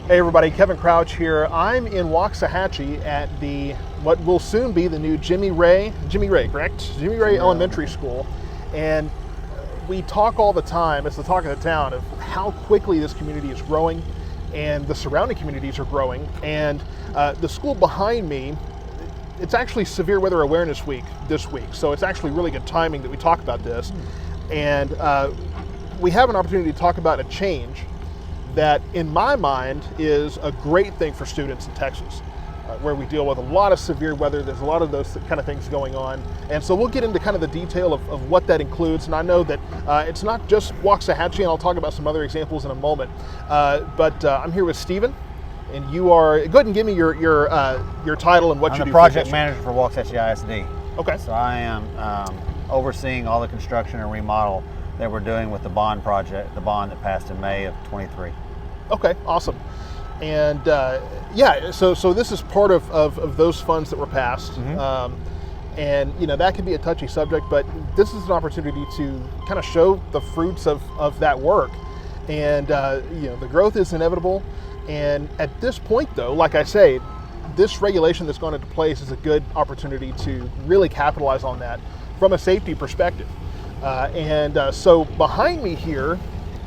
Hey everybody, Kevin Crouch here. I'm in Waxahachie at what will soon be the new Jimmy Ray, correct? Jimmy Ray Elementary School. And we talk all the time, it's the talk of the town, of how quickly this community is growing and the surrounding communities are growing. And the school behind me, it's actually Severe Weather Awareness Week this week. So it's actually really good timing that we talk about this. And we have an opportunity to talk about a change that in my mind is a great thing for students in Texas, where we deal with a lot of severe weather. There's a lot of those kind of things going on. And so we'll get into kind of the detail of what that includes. And I know that it's not just Waxahachie, and I'll talk about some other examples in a moment. But I'm here with Stephen, and you are, go ahead and give me your title and what you do. I'm the project manager for Waxahachie ISD. Okay. So I am overseeing all the construction and remodel that we're doing with the bond project, the bond that passed in May of 23. Okay, awesome. And yeah, so this is part of those funds that were passed. Mm-hmm. And you know, that can be a touchy subject, but this is an opportunity to kind of show the fruits of that work. And you know, the growth is inevitable. And at this point though, like I say, this regulation that's gone into place is a good opportunity to really capitalize on that from a safety perspective. So behind me here,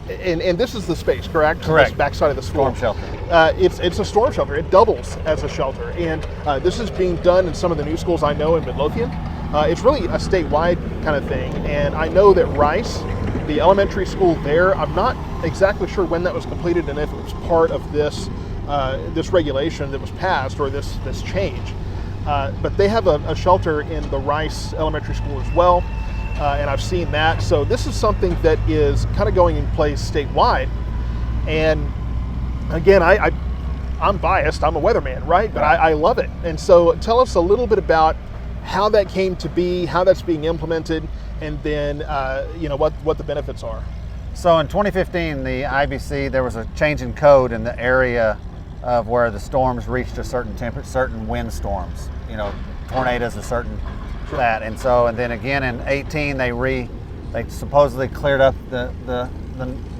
and this is the space, correct? Correct. This backside of the school. Storm shelter. It's a storm shelter. It doubles as a shelter, and this is being done in some of the new schools I know in Midlothian. It's really a statewide kind of thing, and I know that Rice, the elementary school there, I'm not exactly sure when that was completed and if it was part of this regulation that was passed or this change. But they have a shelter in the Rice Elementary School as well. And I've seen that. So this is something that is kind of going in place statewide. And again, I'm biased, I'm a weatherman, right? But I love it. And so tell us a little bit about how that came to be, how that's being implemented, and then you know, what the benefits are. So in 2015, the IBC, there was a change in code in the area of where the storms reached a certain temperature, certain wind storms, you know, tornadoes, a certain that. And then again in 18 they supposedly cleared up the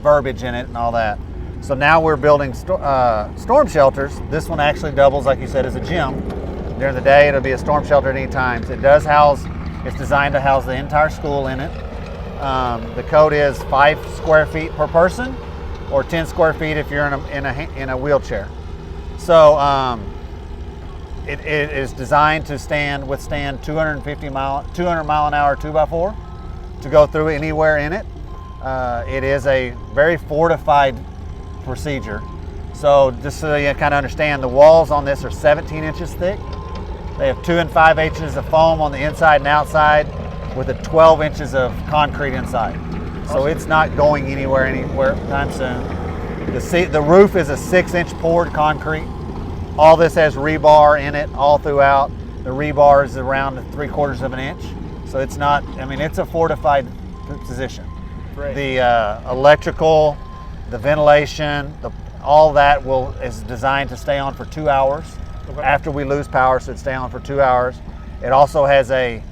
verbiage in it and all that. So now we're building storm shelters. This one actually doubles, like you said, as a gym. During the day it'll be a storm shelter at any time. It's designed to house the entire school in it. The code is 5 square feet per person, or 10 square feet if you're in a wheelchair. So it is designed to withstand 200 mile an hour 2x4 to go through anywhere in it. It is a very fortified procedure. So just so you kind of understand, the walls on this are 17 inches thick. They have 2 and 5 inches of foam on the inside and outside, with 12 inches of concrete inside. So it's not going anywhere anytime soon. The roof is a 6-inch poured concrete. All this has rebar in it all throughout. The rebar is around 3/4 of an inch. So it's not, I mean, it's a fortified position. Great. The electrical, the ventilation, all that is designed to stay on for 2 hours. Okay. After we lose power, so it stay on for 2 hours. It also has a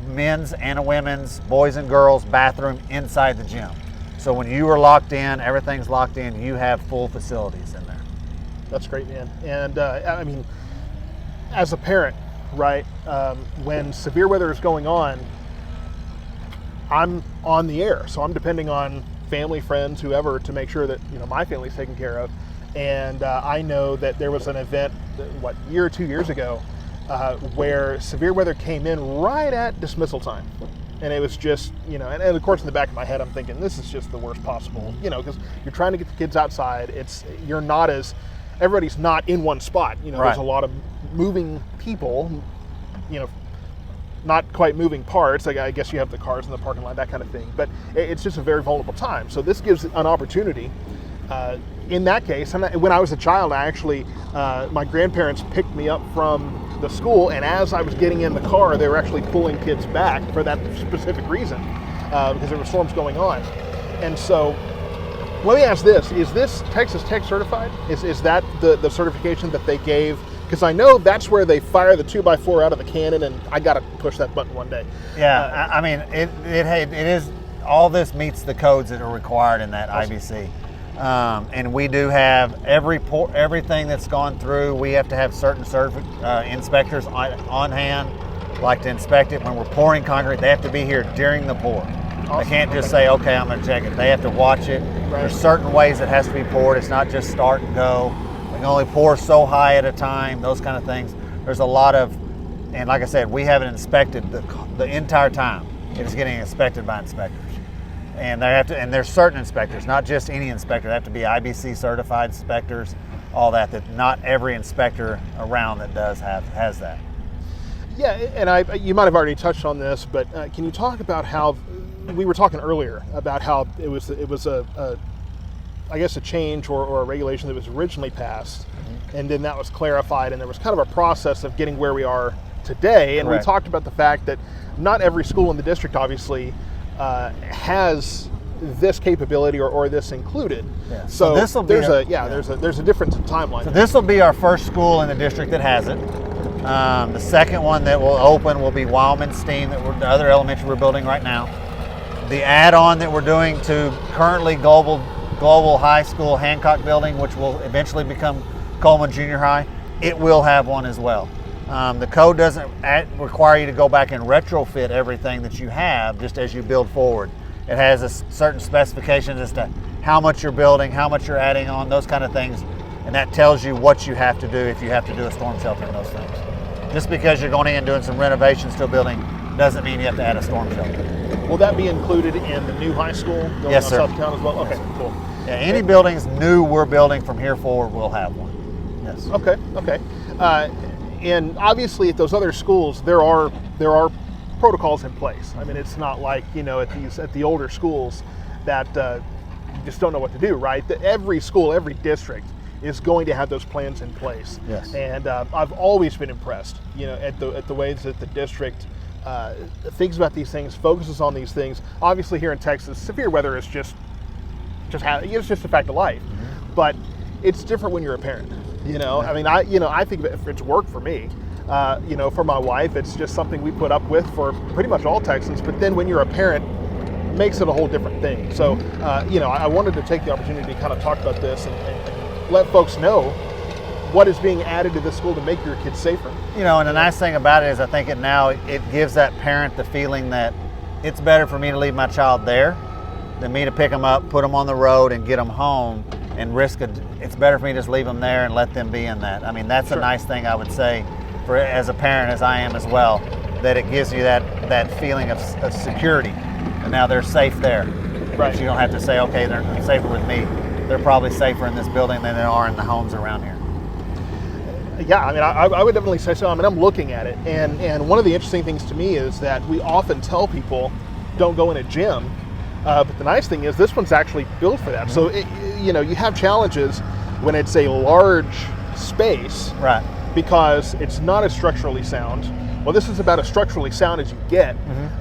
men's and a women's, boys and girls bathroom inside the gym. So when you are locked in, everything's locked in, you have full facilities in there. That's great, man. And I mean, as a parent, right, when severe weather is going on, I'm on the air. So I'm depending on family, friends, whoever, to make sure that, you know, my family's taken care of. And I know that there was an event, a year or 2 years ago, where severe weather came in right at dismissal time. And it was just, you know, and of course in the back of my head I'm thinking, this is just the worst possible, you know, because you're trying to get the kids outside. Everybody's not in one spot, you know. Right. There's a lot of moving people, you know, not quite moving parts. Like, I guess you have the cars in the parking lot, that kind of thing. But it's just a very vulnerable time. So this gives an opportunity. In that case, when I was a child, my grandparents picked me up from the school, and as I was getting in the car, they were actually pulling kids back for that specific reason, because there were storms going on. And so, let me ask this: is this Texas Tech certified? Is that the certification that they gave? Because I know that's where they fire the 2x4 out of the cannon, and I got to push that button one day. Yeah, I mean, it is. All this meets the codes that are required in that IBC. And we do have everything that's gone through. We have to have certain inspectors on hand, like to inspect it when we're pouring concrete. They have to be here during the pour. Awesome. They can't just say, okay, I'm going to check it. They have to watch it. Right. There's certain ways it has to be poured. It's not just start and go. We can only pour so high at a time, those kind of things. There's a lot of, and like I said, we have it inspected the entire time. It is getting inspected by inspectors. And there's certain inspectors, not just any inspector. They have to be IBC certified inspectors, all that not every inspector around that has that. Yeah, and you might have already touched on this, but can you talk about how we were talking earlier about how it was a change or a regulation that was originally passed, and then that was clarified, and there was kind of a process of getting where we are today. And Correct. We talked about the fact that not every school in the district obviously has this capability or this included. Yeah. So there's a different timeline. So this will be our first school in the district that has it. The second one that will open will be Wildman Steam, the other elementary we're building right now. The add-on that we're doing to currently Global High School Hancock building, which will eventually become Coleman Junior High, it will have one as well. The code doesn't require you to go back and retrofit everything that you have just as you build forward. It has a certain specifications as to how much you're building, how much you're adding on, those kind of things. And that tells you what you have to do if you have to do a storm shelter and those things. Just because you're going in and doing some renovations to a building doesn't mean you have to add a storm shelter. Will that be included in the new high school building yes, sir. South Town as well? Okay, cool. Yeah, any buildings new we're building from here forward will have one. Yes. Okay. And obviously, at those other schools, there are protocols in place. I mean, it's not like at the older schools that you just don't know what to do, right? Every school, every district is going to have those plans in place. Yes. And I've always been impressed, at the ways that the district thinks about these things, focuses on these things. Obviously, here in Texas, severe weather is just it's just a fact of life. Mm-hmm. But it's different when you're a parent. I mean, I think it's worked for me. For my wife, it's just something we put up with for pretty much all Texans. But then when you're a parent, it makes it a whole different thing. So, I wanted to take the opportunity to kind of talk about this and let folks know what is being added to the school to make your kids safer. And the nice thing about it is I think it gives that parent the feeling that it's better for me to leave my child there than me to pick them up, put them on the road, and get them home and risk it. It's better for me to just leave them there and let them be in that. I mean, that's a nice thing I would say as a parent, as I am as well, that it gives you that feeling of security. And now they're safe there. Right. You don't have to say, okay, they're safer with me. They're probably safer in this building than they are in the homes around here. Yeah, I mean, I would definitely say so. I mean, I'm looking at it, and one of the interesting things to me is that we often tell people don't go in a gym, but the nice thing is this one's actually built for that. So, you have challenges when it's a large space, right? Because it's not as structurally sound. Well, this is about as structurally sound as you get,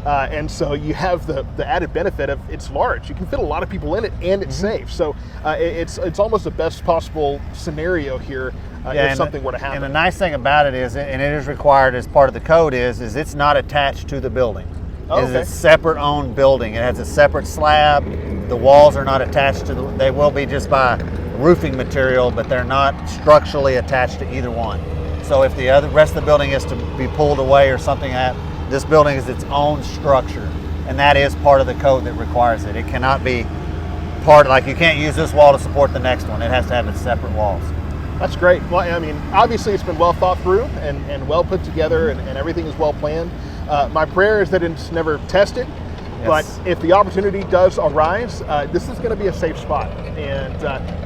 and so you have the added benefit of it's large. You can fit a lot of people in it, and it's safe. So it's almost the best possible scenario here if something were to happen. And the nice thing about it is, and it is required as part of the code, is it's not attached to the building. Oh, okay. It's a separate owned building. It has a separate slab. The walls are not attached to they will be just by roofing material, but they're not structurally attached to either one. So if the rest of the building is to be pulled away or something, this building is its own structure, and that is part of the code that requires it. It cannot be you can't use this wall to support the next one. It has to have its separate walls. That's great. Well, I mean, obviously it's been well thought through and well put together, and everything is well planned. My prayer is that it's never tested, but if the opportunity does arise, this is going to be a safe spot. And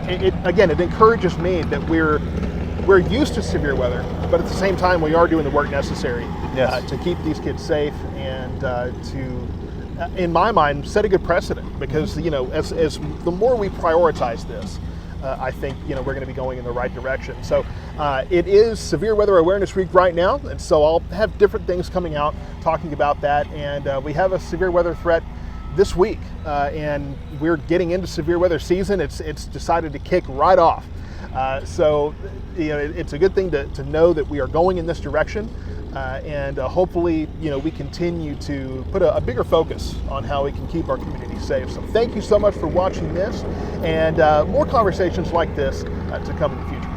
it encourages me that we're used to severe weather, but at the same time we are doing the work necessary to keep these kids safe and to, in my mind, set a good precedent. Because as the more we prioritize this, I think we're going to be going in the right direction. So it is Severe Weather Awareness Week right now, and so I'll have different things coming out talking about that. And we have a severe weather threat this week, and we're getting into severe weather season. It's decided to kick right off. So it's a good thing to know that we are going in this direction. and hopefully, we continue to put a bigger focus on how we can keep our community safe. So thank you so much for watching this, and more conversations like this to come in the future.